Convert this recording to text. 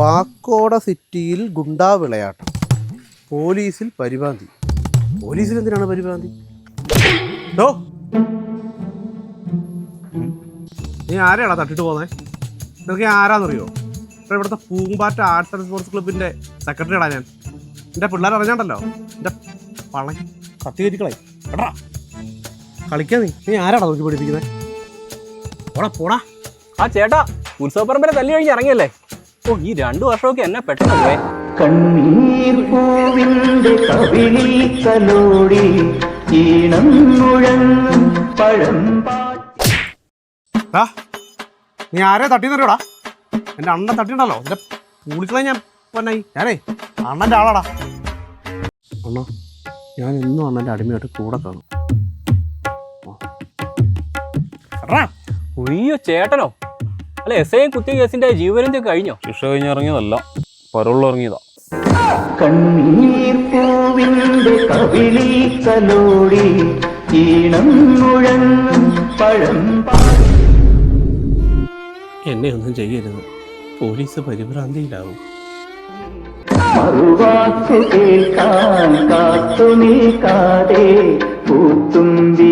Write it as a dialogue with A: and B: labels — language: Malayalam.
A: വാക്കോട സിറ്റിയിൽ ഗുണ്ടാ വിളയാട്ടം, പോലീസിൽ പരിഭ്രാന്തി. പോലീസിൽ എന്തിനാണ് പരിഭ്രാന്തി? നീ ആരെയാടാ തട്ടിട്ട് പോന്നെ? നിനക്ക് ആരാന്നറിയോ? ഇവിടുത്തെ പൂമ്പാറ്റ ആർട്സ് ആൻഡ് സ്പോർട്സ് ക്ലബിന്റെ സെക്രട്ടറിയാടാ ഞാൻ. എന്റെ പിള്ളേർ അറിഞ്ഞാണ്ടല്ലോ എന്റെ പളക്കി കത്തി കയറ്റിക്കളെ എടാ കളിക്കാ. നീ ആരാടാ നോക്കി പഠിപ്പിക്കുന്നത്? പോടാ പോടാ.
B: ആ ചേട്ടാ, ഉത്സവപ്പറമ്പിലെ തല്ലി കഴിഞ്ഞ് ഇറങ്ങിയല്ലേ? ഓ, ഈ 2 വർഷമൊക്കെ എന്നെ പെട്ടെന്ന് പോയെ.
C: കണ്ണീർ പൂവിന്റെ കവിളിൽ കലോടി ഈണം മുഴങ്ങും പഴം.
A: നീ ആരെ തട്ടിന്നറിയോടാ? എന്റെ അണ്ണൻ തട്ടിണ്ടല്ലോ, എന്റെ പൂളിക്കളെ ഞാൻ പൊന്നായി. ഞാനേ അണ്ണന്റെ ആളാടാ. അണ്ണ ഞാൻ എന്നും അണ്ണന്റെ അടിമയായിട്ട് കൂടെ കാണും.
B: ഉയ്യോ ചേട്ടനോ? അല്ല, SI കുത്തിയ കേസിന്റെ ജീവനന്ത്യം കഴിഞ്ഞോ?
D: ശിക്ഷ കഴിഞ്ഞിറങ്ങിയതല്ല, പരോളിറങ്ങിയതാ.
C: കണ്ണീർ പൂവിന്റെ കവിളിൽ കലോടി ഈണം മുഴങ്ങും പഴം.
A: എന്നെ ഒന്നും ചെയ്യരുത്, പോലീസ് പരിഭ്രാന്തിയിലാവും.
C: മറുവാക്കു കേൾക്കാൻ കാത്തു നിൽക്കാതെ പൂത്തുമ്പി